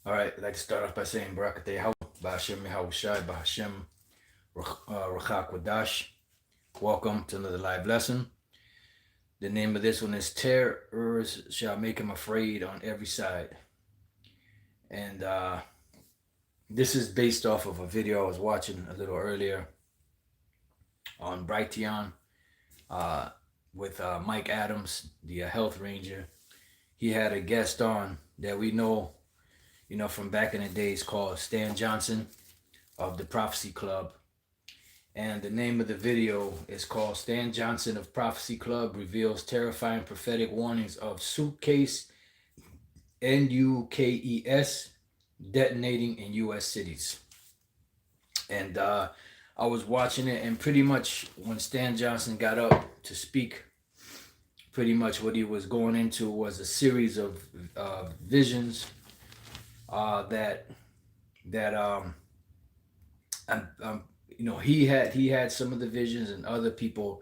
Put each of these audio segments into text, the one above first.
All right, I'd like to start off by saying Barakateh Haw, Ba'ashem Yahushai, Ba'ashem Rachak Wadash. Welcome to another live lesson. The name of this one is T3rr0rs shall make him afraid on every side. And this is based off of a video I was watching a little earlier on Brighteon with Mike Adams, the health ranger. He had a guest on that we know, from back in the days called Stan Johnson of the Prophecy Club. And the name of the video is called Stan Johnson of Prophecy Club Reveals Terrifying Prophetic Warnings of Suitcase NUKES Detonating in U.S. Cities. And I was watching it, and pretty much when Stan Johnson got up to speak, pretty much what he was going into was a series of visions that he had some of the visions, and other people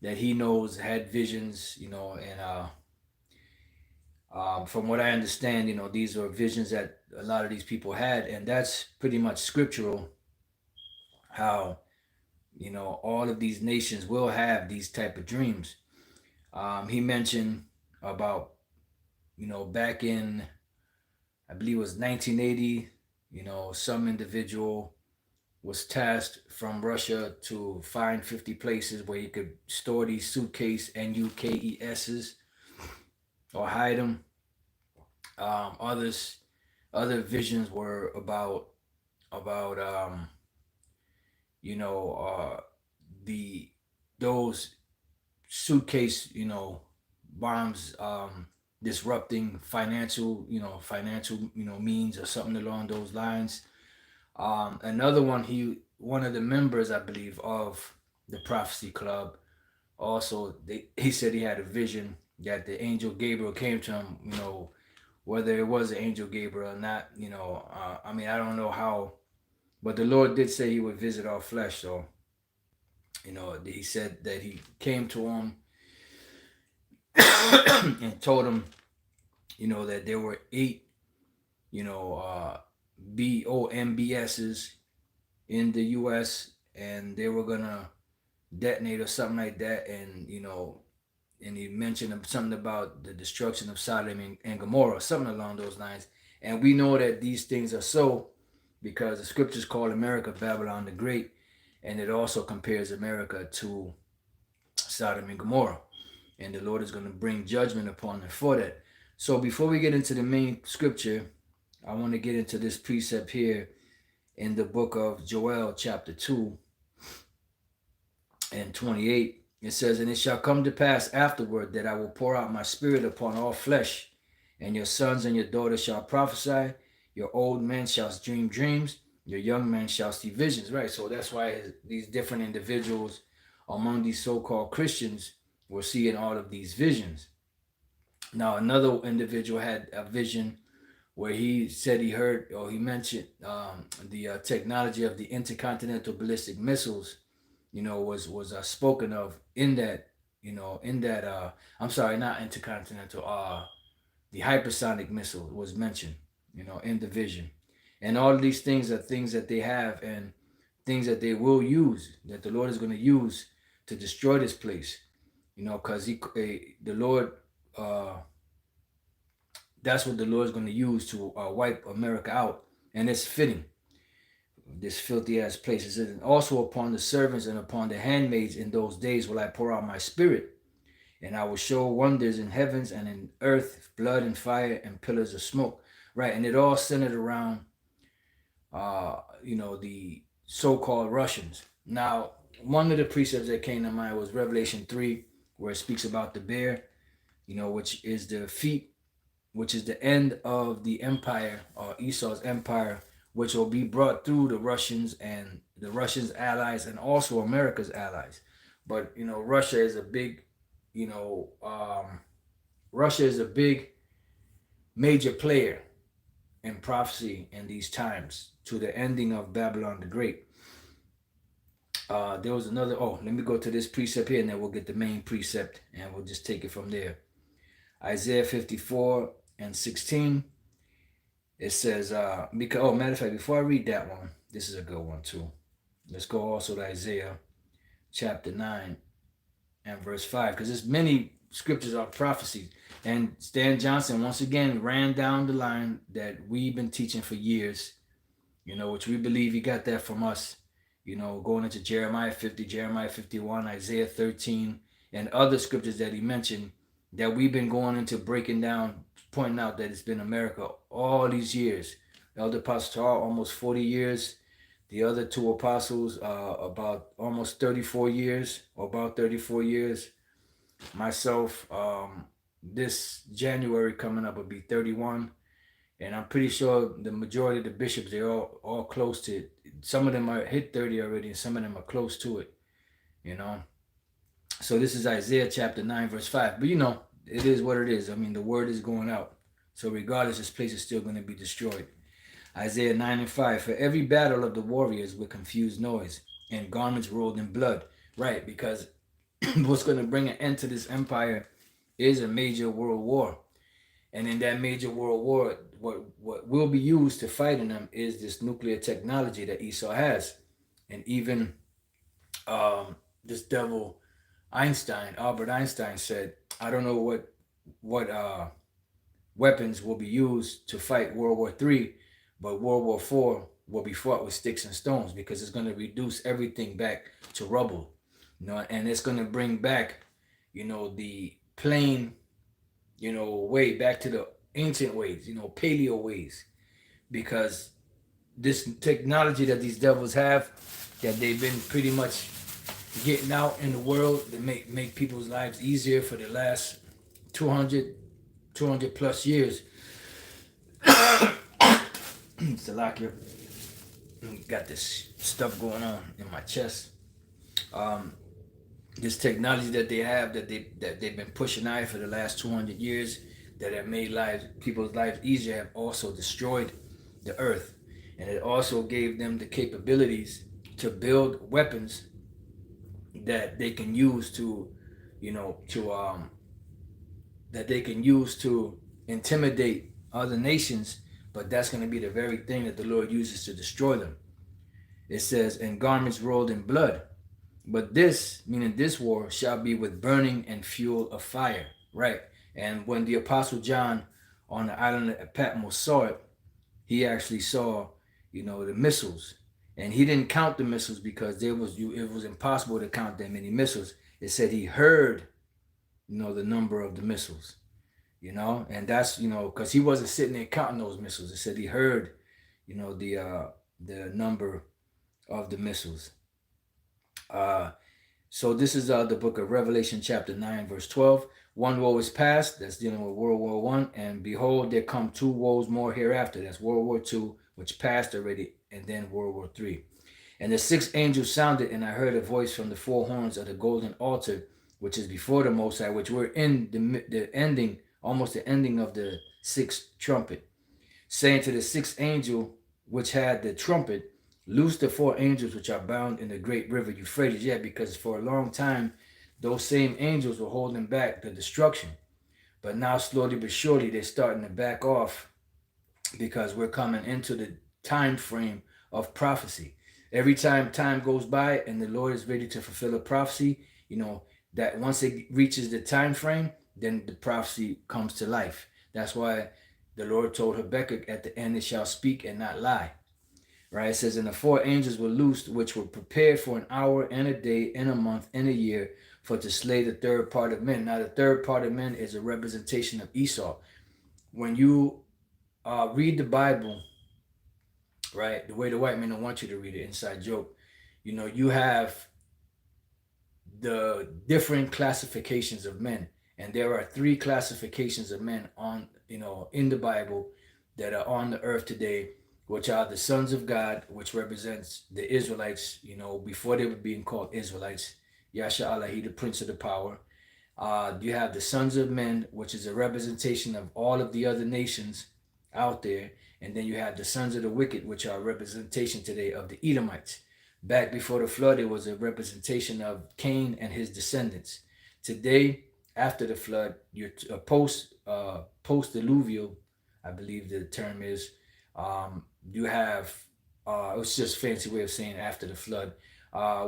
that he knows had visions, and from what I understand, these are visions that a lot of these people had, and that's pretty much scriptural. How all of these nations will have these type of dreams. He mentioned about back in, I believe it was 1980, some individual was tasked from Russia to find 50 places where he could store these suitcase NUKESs or hide them. Other visions were about the those suitcase bombs disrupting financial means or something along those lines. Another one of the members, I believe, of the Prophecy Club, also he said he had a vision that the angel Gabriel came to him. Whether it was an angel Gabriel or not, I don't know how, but the Lord did say he would visit our flesh. So, he said that he came to him and told him, that there were 8, BOMBSs in the U.S. and they were gonna detonate or something like that, and and he mentioned something about the destruction of Sodom and Gomorrah, something along those lines. And we know that these things are so because the scriptures call America Babylon the Great, and it also compares America to Sodom and Gomorrah. And the Lord is going to bring judgment upon them for that. So before we get into the main scripture, I want to get into this precept here in the book of Joel, chapter 2 and 28. It says, "And it shall come to pass afterward that I will pour out my spirit upon all flesh, and your sons and your daughters shall prophesy, your old men shall dream dreams, your young men shall see visions." Right, so that's why these different individuals among these so-called Christians were seeing all of these visions. Now, another individual had a vision where he said he heard, or he mentioned the technology of the intercontinental ballistic missiles, was spoken of in that, I'm sorry, not intercontinental, the hypersonic missile was mentioned, in the vision. And all of these things are things that they have and things that they will use, that the Lord is going to use to destroy this place, because the Lord, that's what the Lord is going to use to wipe America out. And it's fitting. This filthy ass place. It says, "And also upon the servants and upon the handmaids in those days will I pour out my spirit, and I will show wonders in heavens and in earth, blood and fire and pillars of smoke." Right, and it all centered around, the so-called Russians. Now, one of the precepts that came to mind was Revelation 3, where it speaks about the bear, which is the feet, which is the end of the empire, or Esau's empire, which will be brought through the Russians and the Russians' allies and also America's allies. But, Russia is a big, Russia is a big major player in prophecy in these times to the ending of Babylon the Great. There was another, let me go to this precept here and then we'll get the main precept and we'll just take it from there. Isaiah 54 and 16. It says, because, oh, matter of fact, before I read that one, this is a good one too. Let's go also to Isaiah chapter 9 and verse 5, because there's many scriptures are prophecies. And Stan Johnson, once again, ran down the line that we've been teaching for years, which we believe he got that from us, going into Jeremiah 50, Jeremiah 51, Isaiah 13, and other scriptures that he mentioned that we've been going into breaking down, pointing out that it's been America all these years. Elder Apostle T3rr almost 40 years. The other two apostles, about almost 34 years, or about 34 years. Myself, this January coming up will be 31. And I'm pretty sure the majority of the bishops, they're all close to it. Some of them are hit 30 already, and some of them are close to it, So this is Isaiah chapter 9, verse 5. But it is what it is. I mean, the word is going out. So regardless, this place is still going to be destroyed. Isaiah 9 and 5. For every battle of the warriors with confused noise and garments rolled in blood. Right, because what's going to bring an end to this empire is a major world war. And in that major world war, what will be used to fight in them is this nuclear technology that Esau has. And even this devil Albert Einstein said, I don't know what weapons will be used to fight World War III, but World War IV will be fought with sticks and stones, because it's going to reduce everything back to rubble, and it's going to bring back, the plain, way back to the ancient ways, paleo ways, because this technology that these devils have, that they've been pretty much getting out in the world to make people's lives easier for the last 200 plus years. Salakia, got this stuff going on in my chest. This technology that they have, that they've been pushing out for the last 200 years, that have made people's lives easier, have also destroyed the earth, and it also gave them the capabilities to build weapons that they can use to intimidate other nations. But that's going to be the very thing that the Lord uses to destroy them. It says, and garments rolled in blood. But this, meaning this war, shall be with burning and fuel of fire. Right. And when the Apostle John on the island of Patmos saw it, he actually saw, the missiles. And he didn't count the missiles because it was impossible to count that many missiles. It said he heard, the number of the missiles, and that's, because he wasn't sitting there counting those missiles. It said he heard, the number of the missiles. So this is the book of Revelation chapter 9, verse 12. One woe is past, that's dealing with World War I, and behold, there come two woes more hereafter. That's World War II, which passed already, and then World War III. And the sixth angel sounded, and I heard a voice from the four horns of the golden altar, which is before the Most High, which we're in the ending, almost the ending of the sixth trumpet, saying to the sixth angel, which had the trumpet, loose the four angels which are bound in the great river Euphrates. Yeah, because for a long time, those same angels were holding back the destruction. But now, slowly but surely, they're starting to back off, because we're coming into the time frame of prophecy. Every time goes by and the Lord is ready to fulfill a prophecy, that once it reaches the time frame, then the prophecy comes to life. That's why the Lord told Habakkuk, at the end it shall speak and not lie. Right? It says, and the four angels were loosed, which were prepared for an hour and a day and a month and a year, for to slay the third part of men. Now, the third part of men is a representation of Esau. When you read the Bible, right, the way the white men don't want you to read it, inside joke, you have the different classifications of men. And there are three classifications of men on, in the Bible that are on the earth today, which are the sons of God, which represents the Israelites, before they were being called Israelites. Yasha Allah, he the prince of the power. You have the sons of men, which is a representation of all of the other nations out there. And then you have the sons of the wicked, which are a representation today of the Edomites. Back before the flood, it was a representation of Cain and his descendants. Today, after the flood, you're post-diluvial, I believe the term is, You have it's just a fancy way of saying after the flood,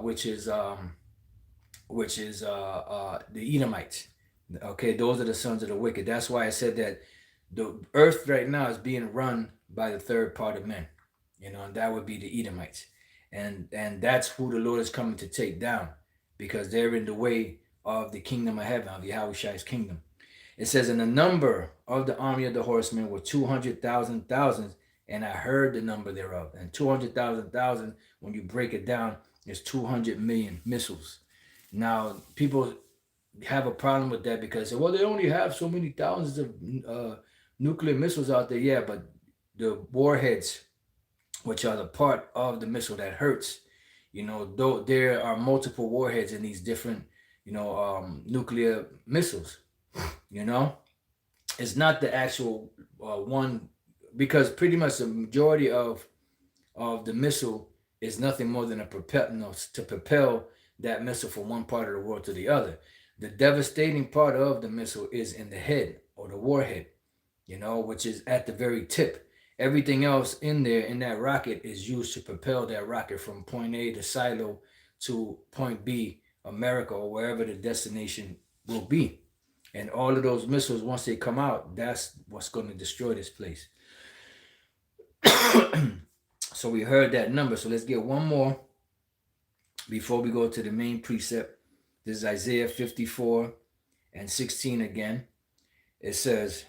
which is the Edomites. Okay, those are the sons of the wicked. That's why I said that the earth right now is being run by the third part of men, and that would be the Edomites, and that's who the Lord is coming to take down, because they're in the way of the kingdom of heaven, of Yahweh kingdom. It says, and the number of the army of the horsemen were 200,000 thousands, and I heard the number thereof. And 200,000, when you break it down, is 200 million missiles. Now, people have a problem with that because, well, they only have so many thousands of nuclear missiles out there. Yeah, but the warheads, which are the part of the missile that hurts, though there are multiple warheads in these different, nuclear missiles. You know, it's not the actual one, because pretty much the majority of the missile is nothing more than a propel, to propel that missile from one part of the world to the other. The devastating part of the missile is in the head, or the warhead, which is at the very tip. Everything else in there in that rocket is used to propel that rocket from point A, the silo, to point B, America, or wherever the destination will be. And all of those missiles, once they come out, that's what's going to destroy this place. So we heard that number. So let's get one more before we go to the main precept. This is Isaiah 54 and 16 again. It says,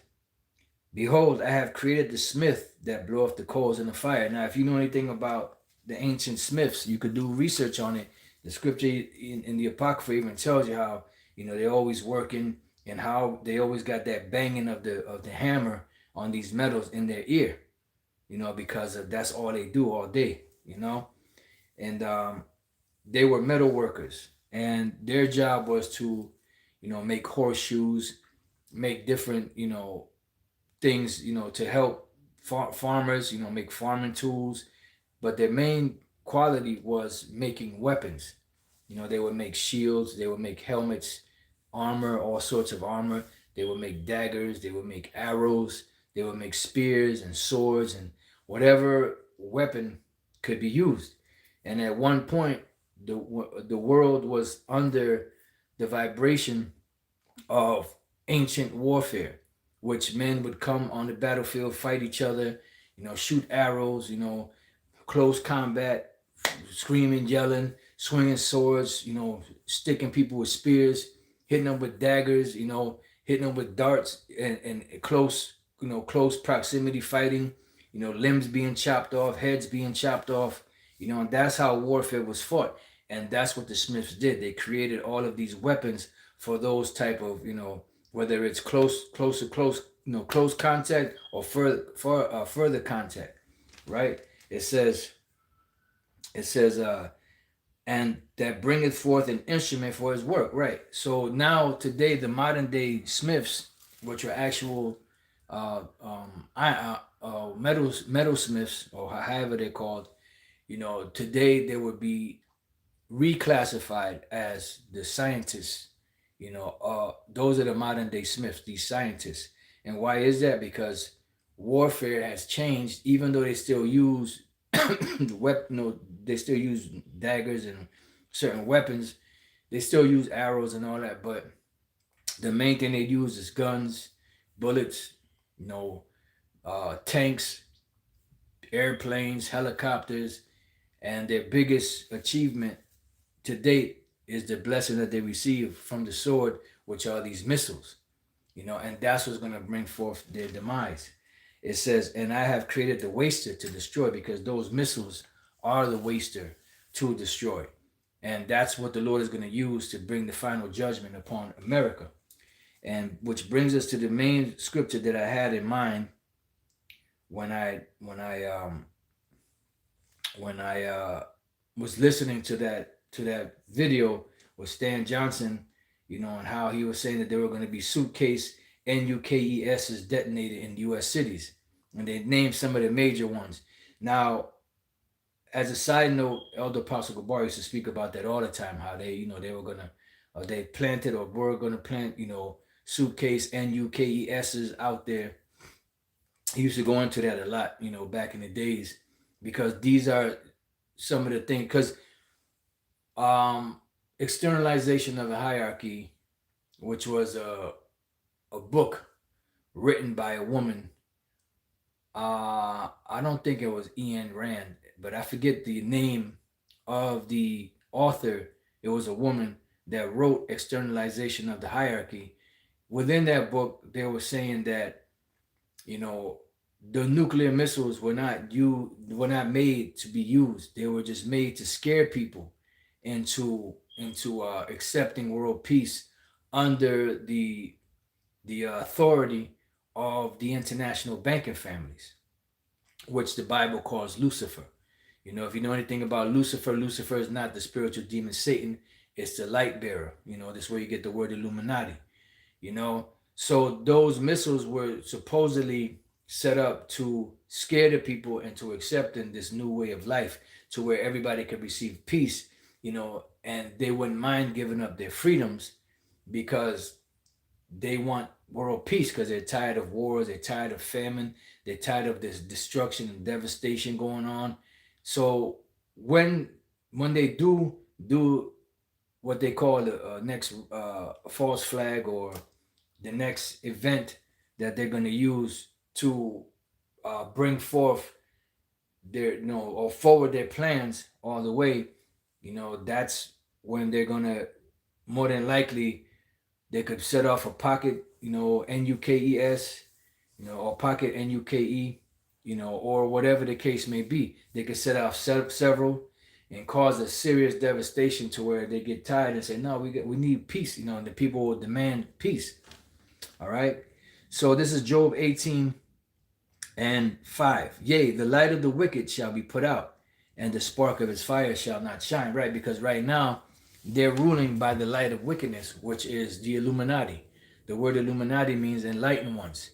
behold, I have created the smith that bloweth the coals in the fire. Now, if you know anything about the ancient smiths, you could do research on it. The scripture in the Apocrypha even tells you how, they're always working, and how they always got that banging of the hammer on these metals in their ear, because that's all they do all day, and they were metal workers, and their job was to, make horseshoes, make different, things, to help farmers, make farming tools, but their main quality was making weapons. They would make shields, they would make helmets, armor, all sorts of armor. They would make daggers, they would make arrows, they would make spears and swords and whatever weapon could be used. And at one point, the world was under the vibration of ancient warfare, which men would come on the battlefield, fight each other, shoot arrows, close combat, screaming, yelling, swinging swords, sticking people with spears, hitting them with daggers, hitting them with darts, and close, close proximity fighting, limbs being chopped off, heads being chopped off, and that's how warfare was fought. And that's what the Smiths did. They created all of these weapons for those type of, whether it's close contact or further contact, right? It says, and that bringeth forth an instrument for his work, right? So now today, the modern day smiths, which are actual metal smiths, or however they're called, today they would be reclassified as the scientists. Those are the modern day smiths, these scientists. And why is that? Because warfare has changed, even though they still use they still use daggers and certain weapons. They still use arrows and all that, but the main thing they use is guns, bullets, tanks, airplanes, helicopters, and their biggest achievement to date is the blessing that they receive from the sword, which are these missiles, and that's what's going to bring forth their demise. It says, and I have created the waster to destroy, because those missiles are the waster to destroy. And that's what the Lord is going to use to bring the final judgment upon America. And which brings us to the main scripture that I had in mind when I was listening to that video with Stan Johnson, and how he was saying that there were going to be suitcase NUKESs detonated in U.S. cities, and they named some of the major ones. Now, as a side note, Elder Apostle Gabar used to speak about that all the time, how they, they were gonna, they planted or were gonna plant, suitcase NUKESs out there, He used to go into that a lot, back in the days, because these are some of the things. Because um, externalization of a hierarchy, which was a book written by a woman. I don't think it was Ian Rand, but I forget the name of the author. It was a woman that wrote Externalization of the Hierarchy. Within that book, they were saying that, you know, the nuclear missiles were not made to be used. They were just made to scare people into accepting world peace under the authority of the international banking families, which the Bible calls Lucifer. If you know anything about Lucifer, Lucifer is not the spiritual demon Satan, it's the light bearer. This is where you get the word Illuminati. So those missiles were supposedly set up to scare the people into accepting this new way of life, to where everybody could receive peace, and they wouldn't mind giving up their freedoms because they want world peace, because they're tired of wars, they're tired of famine, they're tired of this destruction and devastation going on. So when they do what they call the next false flag, or the next event that they're going to use to bring forth their or forward their plans all the way, that's when they're going to, more than likely, they could set off a pocket, NUKES, or pocket NUKE, or whatever the case may be. They could set off several and cause a serious devastation to where they get tired and say, no, we need peace, and the people will demand peace. All right. So this is Job 18:5. Yea, the light of the wicked shall be put out, and the spark of his fire shall not shine. Right, because right now they're ruling by the light of wickedness, which is the Illuminati. The word Illuminati means enlightened ones.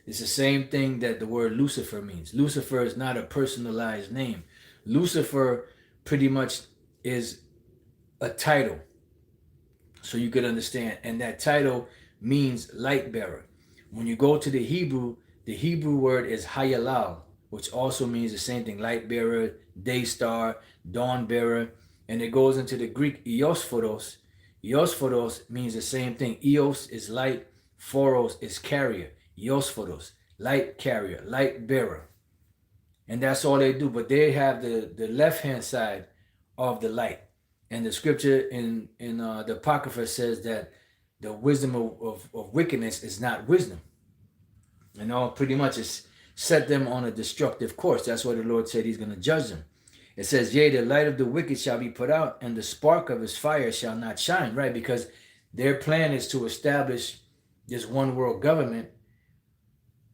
It's the same thing that the word Lucifer means. Lucifer is not a personalized name. Lucifer pretty much is a title, so you could understand. And that title means light bearer. When you go to the Hebrew word is Hayalal, which also means the same thing: light bearer, day star, dawn bearer. And it goes into the Greek Eosphoros. Eosphoros means the same thing. Eos is light, phoros is carrier. Eosphoros, light carrier, light bearer. And that's all they do. But they have the left hand side of the light. And the scripture in the Apocrypha says that the wisdom of wickedness is not wisdom. Pretty much it's set them on a destructive course. That's why the Lord said he's going to judge them. It says, yea, the light of the wicked shall be put out, and the spark of his fire shall not shine. Right? Because their plan is to establish this one world government,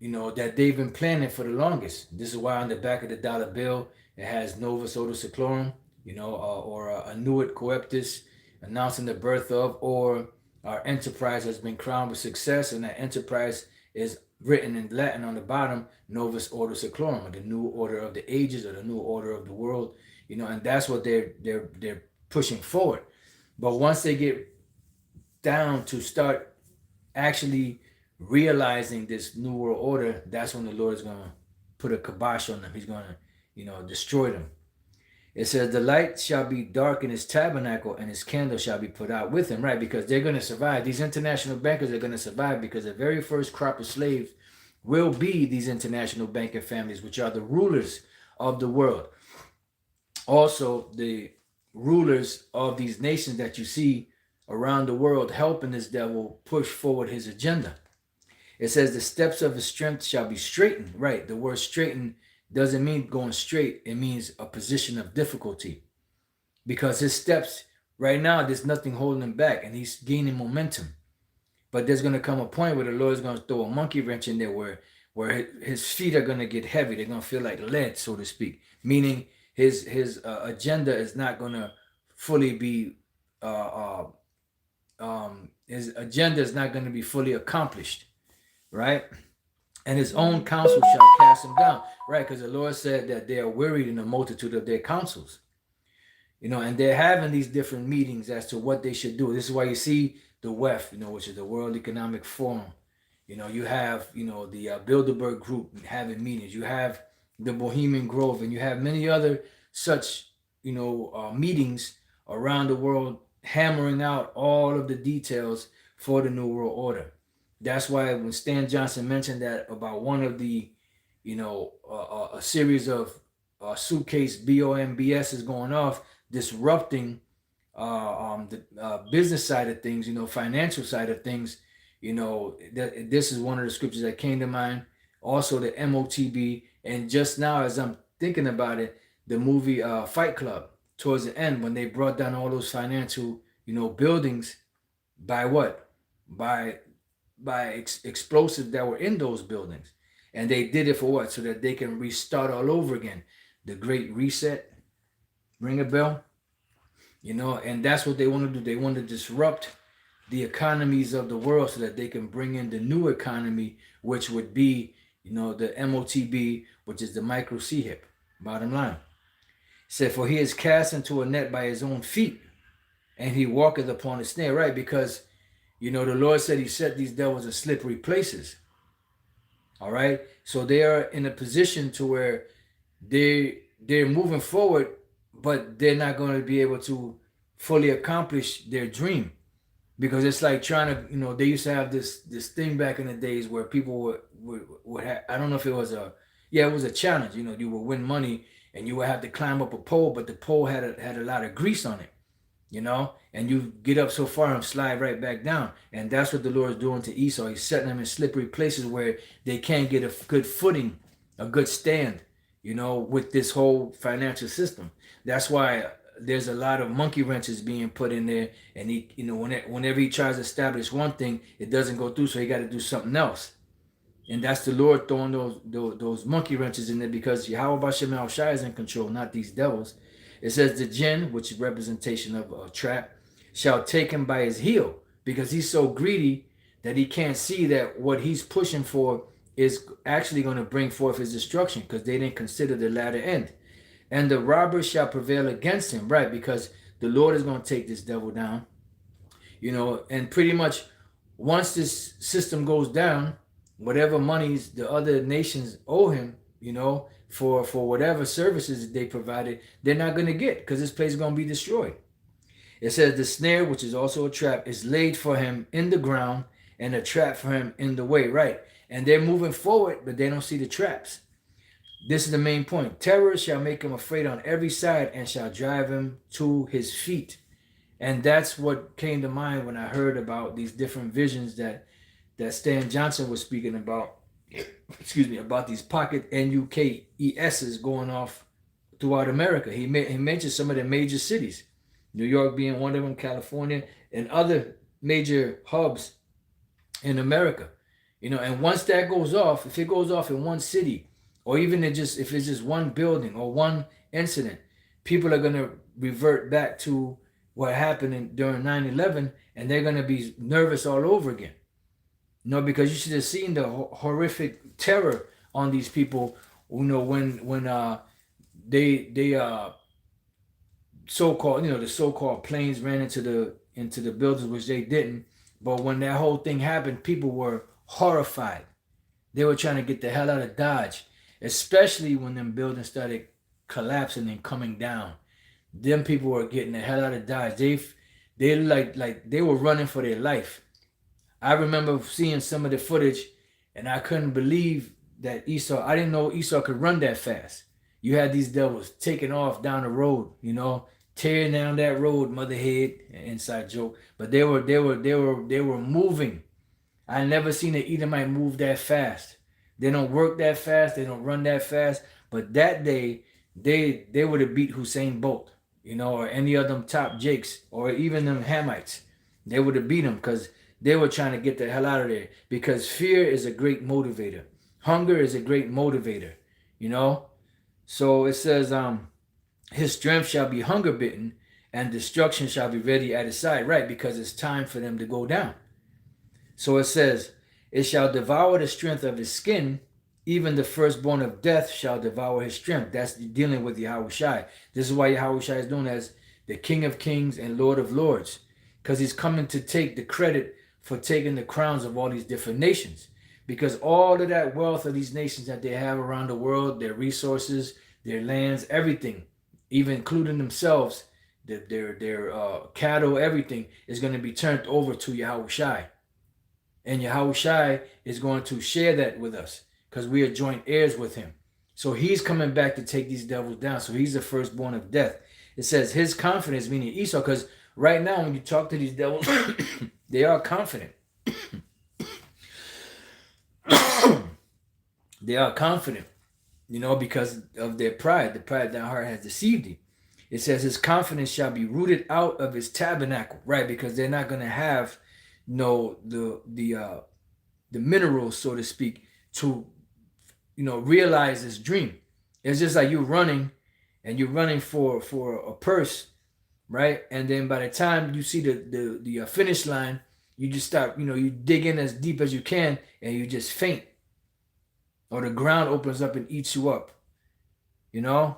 that they've been planning for the longest. This is why on the back of the dollar bill, it has Novus Ordo Seclorum, or Annuit Coeptis, announcing the birth of, or our enterprise has been crowned with success, and that enterprise is written in Latin on the bottom, Novus Ordo Seclorum, or the new order of the ages, or the new order of the world, and that's what they're pushing forward. But once they get down to start actually realizing this new world order, that's when the Lord is going to put a kibosh on them. He's going to, destroy them. It says, the light shall be dark in his tabernacle, and his candle shall be put out with him. Right? Because they're going to survive. These international bankers are going to survive, because the very first crop of slaves will be these international banking families, which are the rulers of the world. Also, the rulers of these nations that you see around the world helping this devil push forward his agenda. It says, the steps of his strength shall be straightened. Right? The word straighten doesn't mean going straight. It means a position of difficulty, because his steps right now, there's nothing holding him back, and he's gaining momentum. But there's going to come a point where the Lord's going to throw a monkey wrench in there, where his feet are going to get heavy. They're going to feel like lead, so to speak. Meaning his agenda is not going to fully be his agenda is not going to be fully accomplished, right? And his own counsel shall cast him down, right? Because the Lord said that they are wearied in the multitude of their counsels, and they're having these different meetings as to what they should do. This is why you see the WEF, which is the World Economic Forum, You have, the Bilderberg group having meetings. You have the Bohemian Grove, and you have many other such, meetings around the world hammering out all of the details for the New World Order. That's why when Stan Johnson mentioned that about one of the, a series of suitcase BOMBS is going off, disrupting the business side of things, financial side of things, this is one of the scriptures that came to mind. Also, the MOTB, and just now, as I'm thinking about it, the movie Fight Club, towards the end, when they brought down all those financial, buildings by what? By explosives that were in those buildings, and they did it for what? So that they can restart all over again. The Great Reset, ring a bell? And that's what they want to do. They want to disrupt the economies of the world so that they can bring in the new economy, which would be, the MOTB, which is the micro C hip. Bottom line. It said, for he is cast into a net by his own feet, and he walketh upon a snare, right? Because, the Lord said he set these devils in slippery places. All right. So they are in a position to where they're moving forward, but they're not going to be able to fully accomplish their dream, because it's like trying to, they used to have this thing back in the days where people would have, I don't know if it was it was a challenge. You would win money and you would have to climb up a pole, but the pole had a lot of grease on it, and you get up so far and slide right back down. And that's what the Lord is doing to Esau. He's setting them in slippery places where they can't get a good footing, a good stand, with this whole financial system. That's why there's a lot of monkey wrenches being put in there, and he, whenever he tries to establish one thing, it doesn't go through, so he got to do something else. And that's the Lord throwing those monkey wrenches in there, because Yahweh Bashem Al Shai is in control, not these devils. It says the jinn, which is representation of a trap, shall take him by his heel, because he's so greedy that he can't see that what he's pushing for is actually going to bring forth his destruction, because they didn't consider the latter end. And the robbers shall prevail against him, right? Because the Lord is going to take this devil down, and pretty much once this system goes down, whatever monies the other nations owe him, for whatever services they provided, they're not going to get, because this place is going to be destroyed. It says the snare, which is also a trap, is laid for him in the ground, and a trap for him in the way, right? And they're moving forward, but they don't see the traps. This is the main point. Terror shall make him afraid on every side, and shall drive him to his feet. And that's what came to mind when I heard about these different visions that Stan Johnson was speaking about. About these pocket NUKESs going off throughout America. He mentioned some of the major cities, New York being one of them, California, and other major hubs in America. And once that goes off, if it goes off in one city, or even if it's just one building or one incident, people are going to revert back to what happened during 9/11, and they're going to be nervous all over again. Because you should have seen the horrific terror on these people, when they so-called, the so-called planes ran into the buildings, which they didn't. But when that whole thing happened, people were horrified. They were trying to get the hell out of Dodge, especially when them buildings started collapsing and coming down. Them people were getting the hell out of Dodge. They like they were running for their life. I remember seeing some of the footage, and I couldn't believe that Esau, I didn't know Esau could run that fast. You had these devils taking off down the road, tearing down that road, motherhead, inside joke. But they were moving. I never seen an Edomite move that fast. They don't work that fast. They don't run that fast. But that day, they would have beat Hussein Bolt, or any of them top Jakes, or even them Hamites. They would have beat them, because they were trying to get the hell out of there, because fear is a great motivator. Hunger is a great motivator, So it says, his strength shall be hunger bitten, and destruction shall be ready at his side, right? Because it's time for them to go down. So it says, it shall devour the strength of his skin, even the firstborn of death shall devour his strength. That's dealing with Yahushai. This is why Yahushai is known as the King of Kings and Lord of Lords, because he's coming to take the credit for taking the crowns of all these different nations. because all of that wealth of these nations that they have around the world, their resources, their lands, everything, even including themselves, their cattle, everything is going to be turned over to Yahushai. And Yahushai is going to share that with us because we are joint heirs with him. So he's coming back to take these devils down. So he's the firstborn of death. It says his confidence, meaning Esau, because right now when you talk to these devils, they are confident. They are confident, because of their pride. The pride of their heart has deceived him. It says his confidence shall be rooted out of his tabernacle, right? Because they're not going to have the minerals, so to speak, to realize this dream. It's just like you running, and you're running for a purse, right? And then by the time you see the finish line, you just stop. You dig in as deep as you can, and you just faint, or the ground opens up and eats you up,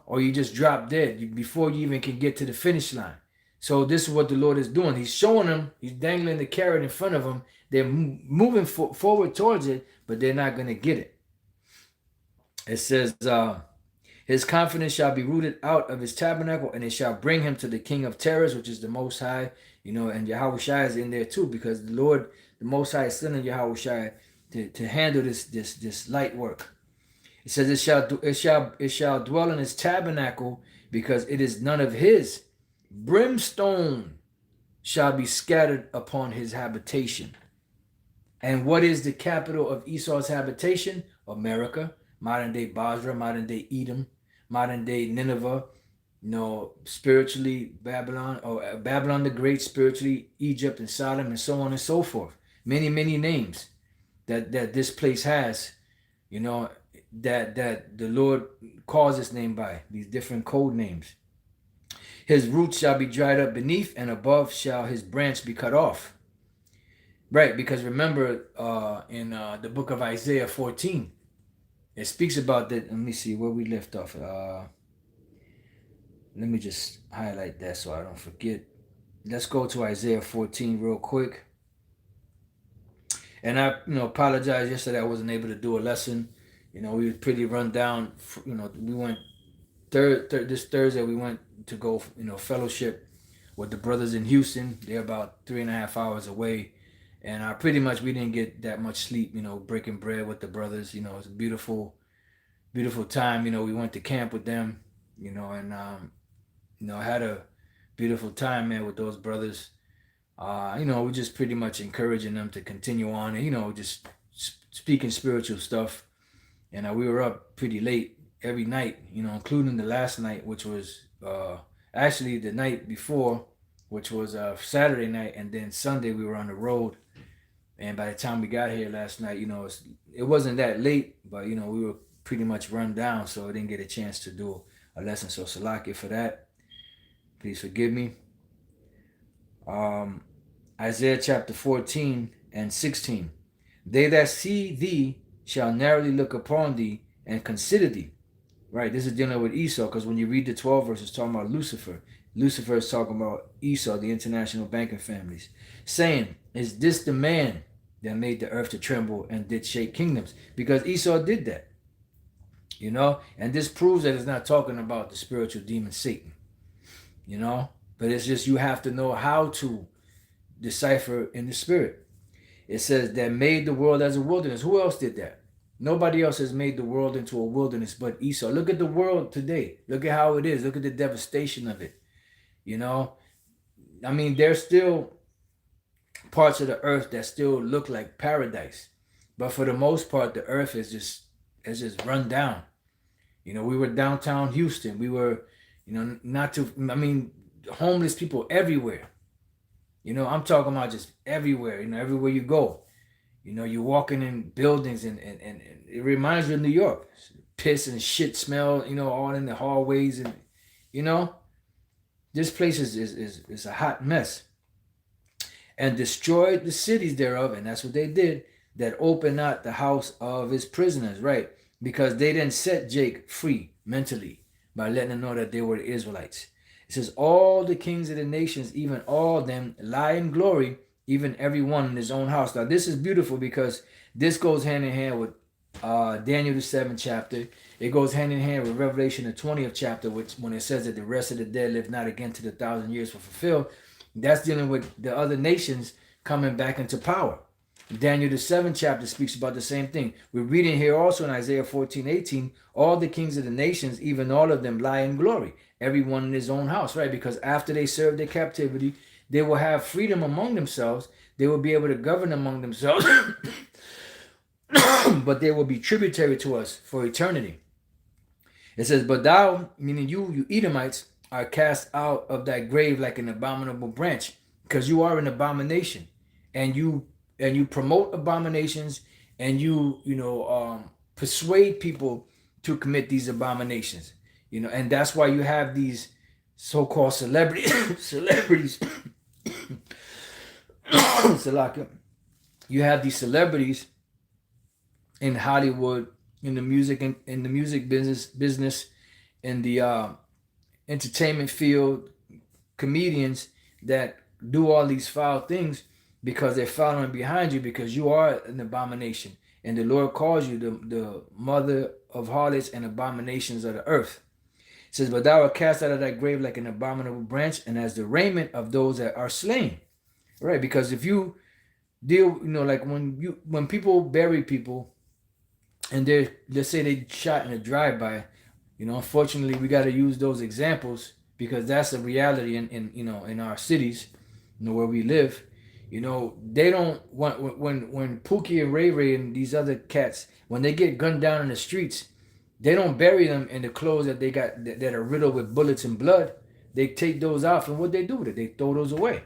or you just drop dead before you even can get to the finish line. So this is what the Lord is doing. He's showing them, he's dangling the carrot in front of them. They're moving forward towards it, but they're not going to get it. It says, his confidence shall be rooted out of his tabernacle, and it shall bring him to the King of Terrors, which is the Most High, and Yahushua is in there too, because the Lord, the Most High, is sending Yahushua to handle this light work. It says it shall dwell in his tabernacle, because it is none of his. Brimstone shall be scattered upon his habitation. And what is the capital of Esau's habitation? America, modern day Basra, modern day Edom, modern day Nineveh, spiritually Babylon, or Babylon the Great, spiritually Egypt and Sodom, and so on and so forth. Many, many names that this place has, that the Lord calls this name by, these different code names. His roots shall be dried up beneath, and above shall his branch be cut off. Right, because remember in the book of Isaiah 14, it speaks about that. Let me see where we left off. Let me just highlight that so I don't forget. Let's go to Isaiah 14 real quick. And I, apologize yesterday I wasn't able to do a lesson. We were pretty run down. We went this Thursday. We went to go, fellowship with the brothers in Houston. They're about 3.5 hours away, and we didn't get that much sleep. Breaking bread with the brothers. It's a beautiful, beautiful time. We went to camp with them. And I had a beautiful time, man, with those brothers. We're just pretty much encouraging them to continue on, and just speaking spiritual stuff. And we were up pretty late every night, including the last night, which was actually the night before, which was Saturday night, and then Sunday we were on the road. And by the time we got here last night, it wasn't that late, but we were pretty much run down, so I didn't get a chance to do a lesson. So Salakia for that. Please forgive me. Isaiah chapter 14 and 16. They that see thee shall narrowly look upon thee and consider thee. Right, this is dealing with Esau, because when you read the 12 verses, talking about Lucifer. Lucifer is talking about Esau, the international banking families, saying, is this the man that made the earth to tremble and did shake kingdoms? Because Esau did that, and this proves that it's not talking about the spiritual demon Satan, but it's just you have to know how to decipher in the spirit. It says that made the world as a wilderness. Who else did that? Nobody else has made the world into a wilderness but Esau. Look at the world today. Look at how it is. Look at the devastation of it. There's still parts of the earth that still look like paradise, but for the most part, the earth is just run down. We were downtown Houston. We were, homeless people everywhere. I'm talking about just everywhere. Everywhere you go. You're walking in buildings and it reminds you of New York. Piss and shit smell, all in the hallways, and this place is a hot mess. And destroyed the cities thereof, and that's what they did, that opened not the house of his prisoners, right? Because they didn't set Jake free mentally by letting them know that they were the Israelites. It says, all the kings of the nations, even all of them, lie in glory, even every one in his own house. Now, this is beautiful because This goes hand in hand with Daniel the 7th chapter. It goes hand in hand with Revelation the 20th chapter, which when it says that the rest of the dead live not again to the 1,000 years were fulfilled. That's dealing with the other nations coming back into power. Daniel the 7th chapter speaks about the same thing. We're reading here also in Isaiah 14:18, all the kings of the nations, even all of them, lie in glory, everyone in his own house, right? Because after they serve their captivity, they will have freedom among themselves. They will be able to govern among themselves, but they will be tributary to us for eternity. It says, but thou, meaning you Edomites, are cast out of thy grave like an abominable branch, because you are an abomination, and you promote abominations, and you persuade people to commit these abominations, and that's why you have these so-called celebrities. You have these celebrities in Hollywood, in the music business, in the entertainment field, comedians that do all these foul things because they're following behind you, because you are an abomination, and the Lord calls you the mother of harlots and abominations of the earth. It says, but thou art cast out of thy grave like an abominable branch, and as the raiment of those that are slain. Right? Because if you deal, like when people bury people, and let's say they shot in a drive-by, unfortunately we got to use those examples because that's a reality in our cities, where we live. They don't want, when Pookie and Ray Ray and these other cats, when they get gunned down in the streets, they don't bury them in the clothes that they got that are riddled with bullets and blood. They take those off, and what they do with it, they throw those away,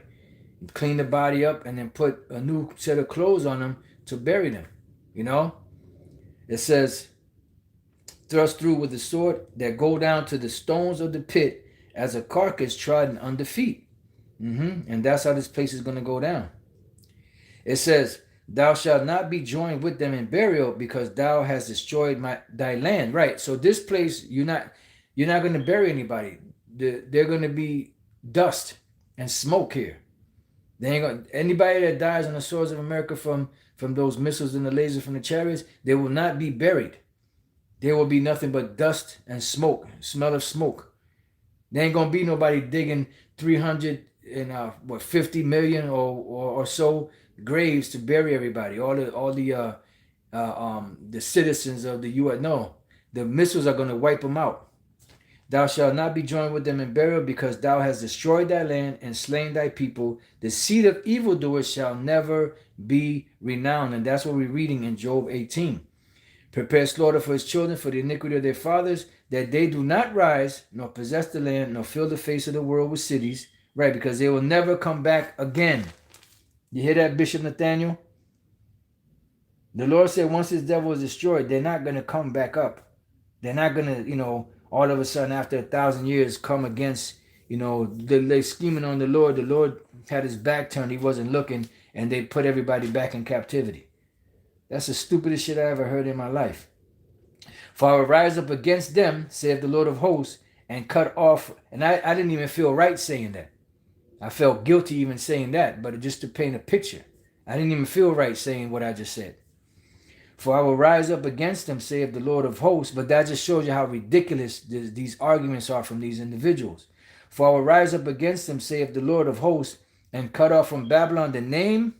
clean the body up, and then put a new set of clothes on them to bury them. It says, thrust through with the sword, that go down to the stones of the pit as a carcass trodden under feet. And that's how this place is going to go down. It says, thou shalt not be joined with them in burial, because thou hast destroyed thy land. Right. So this place, you're not going to bury anybody. They're going to be dust and smoke here. They ain't gonna, anybody that dies on the swords of America from those missiles and the lasers from the chariots, they will not be buried. There will be nothing but dust and smoke, smell of smoke. There ain't gonna be nobody digging 350 million or so graves to bury everybody. All the citizens of the U.S. No, the missiles are gonna wipe them out. Thou shalt not be joined with them in burial, because thou hast destroyed thy land and slain thy people. The seed of evildoers shall never be renowned. And that's what we're reading in Job 18. Prepare slaughter for his children for the iniquity of their fathers, that they do not rise, nor possess the land, nor fill the face of the world with cities. Right, because they will never come back again. You hear that, Bishop Nathaniel? The Lord said once this devil is destroyed, they're not going to come back up. They're not going to, all of a sudden after 1,000 years come against, they're scheming on the Lord. The Lord had his back turned. He wasn't looking, and they put everybody back in captivity. That's the stupidest shit I ever heard in my life. For I will rise up against them, saith the Lord of hosts, and cut off. And I didn't even feel right saying that. I felt guilty even saying that, but just to paint a picture. I didn't even feel right saying what I just said. For I will rise up against them, saith the Lord of hosts. But that just shows you how ridiculous these arguments are from these individuals. For I will rise up against them, saith the Lord of hosts, and cut off from Babylon the name,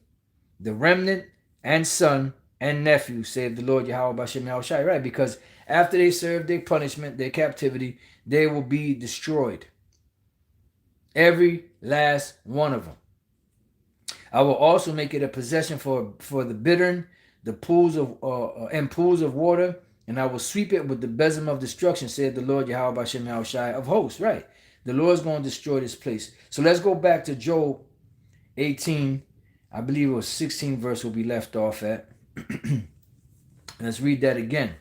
the remnant, and son, and nephew, saith the Lord Yahweh Bashem Yahushai. Right, because after they serve their punishment, their captivity, they will be destroyed. Every last one of them. I will also make it a possession for the bittern, the pools of water, and I will sweep it with the besom of destruction, said the Lord Yahweh Bashem Yahushai of hosts. Right. The Lord's going to destroy this place. So let's go back to Job 18. I believe it was 16 verse will be left off at. Let's read that again.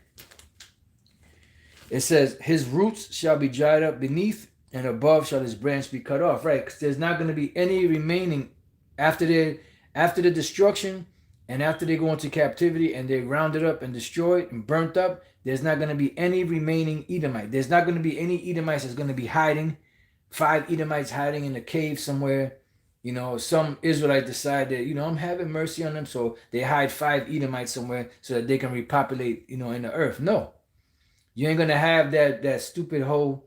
It says, his roots shall be dried up beneath, and above shall his branch be cut off. Right. Because there's not going to be any remaining after the destruction. And after they go into captivity and they're rounded up and destroyed and burnt up, there's not going to be any remaining Edomite. There's not going to be any Edomites that's going to be hiding. 5 Edomites hiding in a cave somewhere, You know, some Israelites decide that, you know, I'm having mercy on them, so they hide 5 Edomites somewhere so that they can repopulate, you know, in the earth. No, you ain't gonna have that stupid hoe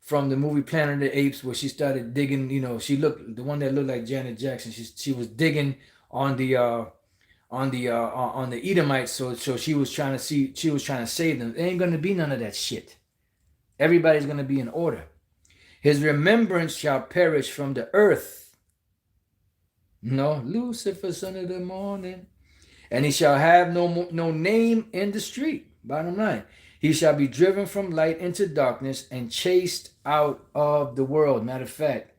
from the movie Planet of the Apes where she started digging. You know, she looked the one that looked like Janet Jackson. She was digging on the on the Edomites, so she was trying to save them. There ain't gonna be none of that shit. Everybody's gonna be in order. His remembrance shall perish from the earth. No, Lucifer, son of the morning, and he shall have no name in the street. Bottom line, he shall be driven from light into darkness and chased out of the world. Matter of fact,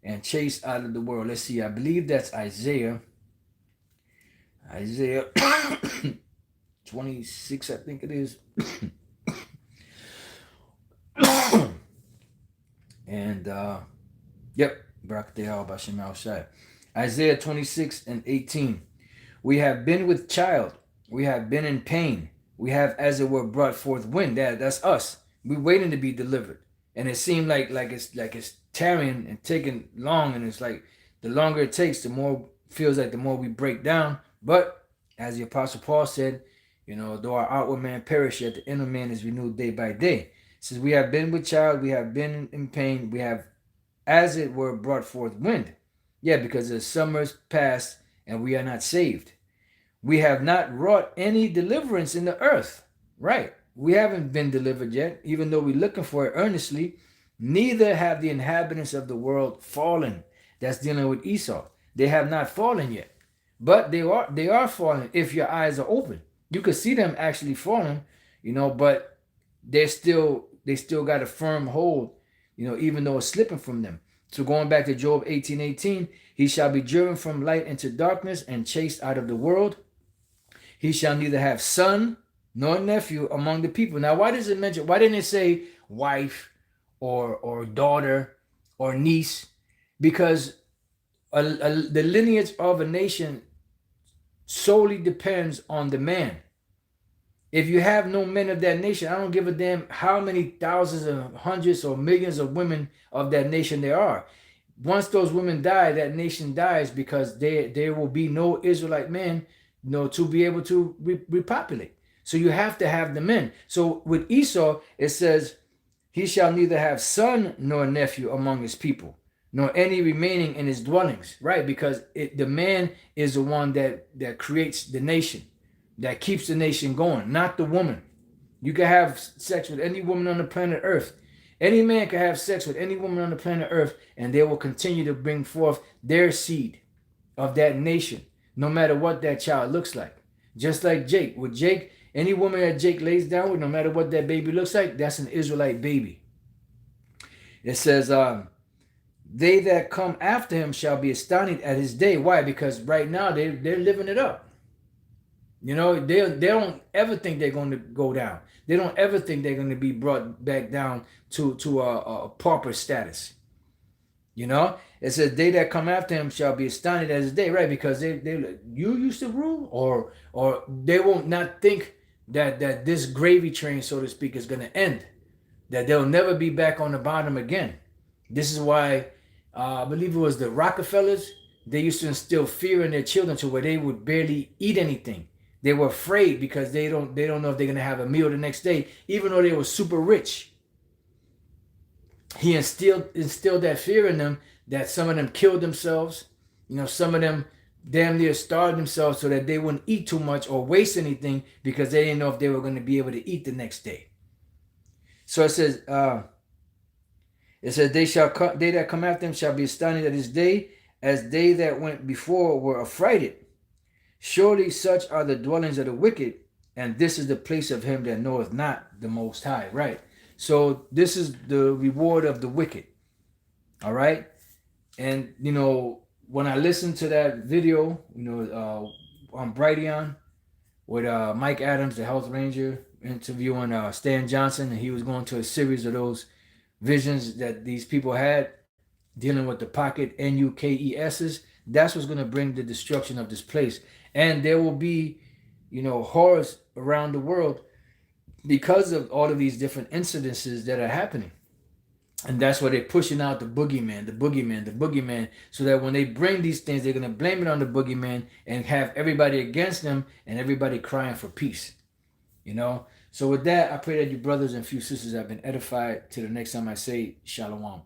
and chased out of the world. Let's see. I believe that's Isaiah. Isaiah 26, I think it is. And yep, Isaiah 26 and 18. We have been with child, we have been in pain, we have as it were brought forth wind. That's us. We're waiting to be delivered. And it seemed like it's tarrying and taking long, and it's like the longer it takes, the more feels like the more we break down. But as the Apostle Paul said, you know, though our outward man perish, yet the inner man is renewed day by day. It says, we have been with child, we have been in pain, we have as it were brought forth wind. Yeah, because the summers passed and we are not saved. We have not wrought any deliverance in the earth. Right. We haven't been delivered yet, even though we're looking for it earnestly. Neither have the inhabitants of the world fallen. That's dealing with Esau. They have not fallen yet. But they are falling if your eyes are open. You could see them actually falling, you know, but they still got a firm hold, you know, even though it's slipping from them. So going back to Job 18:18, he shall be driven from light into darkness and chased out of the world. He shall neither have son nor nephew among the people. Now, why does it mention? Why didn't it say wife or daughter or niece? Because the lineage of a nation solely depends on the man. If you have no men of that nation, I don't give a damn how many thousands and hundreds or millions of women of that nation there are. Once those women die, that nation dies, because there will be no Israelite man, you know, to be able to repopulate. So you have to have the men. So with Esau, it says, he shall neither have son nor nephew among his people, nor any remaining in his dwellings. Right? Because the man is the one that creates the nation, that keeps the nation going, not the woman. You can have sex with any woman on the planet Earth. Any man can have sex with any woman on the planet Earth, and they will continue to bring forth their seed of that nation, no matter what that child looks like. Just like Jake. With Jake, any woman that Jake lays down with, no matter what that baby looks like, that's an Israelite baby. It says, they that come after him shall be astonished at his day. Why? Because right now they're living it up. You know, they don't ever think they're going to go down. They don't ever think they're going to be brought back down to a pauper status. You know, it says they that come after him shall be astonished at his day, right? Because they you used to rule, or they won't not think that this gravy train, so to speak, is going to end, that they'll never be back on the bottom again. This is why I believe it was the Rockefellers. They used to instill fear in their children to where they would barely eat anything. They were afraid because they don't know if they're gonna have a meal the next day, even though they were super rich. He instilled that fear in them, that some of them killed themselves. You know, some of them damn near starved themselves so that they wouldn't eat too much or waste anything, because they didn't know if they were going to be able to eat the next day. So it says they that come after him shall be astonished at his day, as they that went before were affrighted. Surely such are the dwellings of the wicked, and this is the place of him that knoweth not the Most High. Right? So this is the reward of the wicked. All right? And, you know, when I listened to that video, you know, on Brighteon with Mike Adams, the health ranger, interviewing Stan Johnson, and he was going to a series of those visions that these people had dealing with the pocket NUKESs. That's what's going to bring the destruction of this place. And there will be, you know, horrors around the world because of all of these different incidences that are happening. And that's why they're pushing out the boogeyman, the boogeyman, the boogeyman, so that when they bring these things, they're going to blame it on the boogeyman and have everybody against them and everybody crying for peace. You know? So with that, I pray that you brothers and few sisters have been edified. Till the next time I say, Shalom.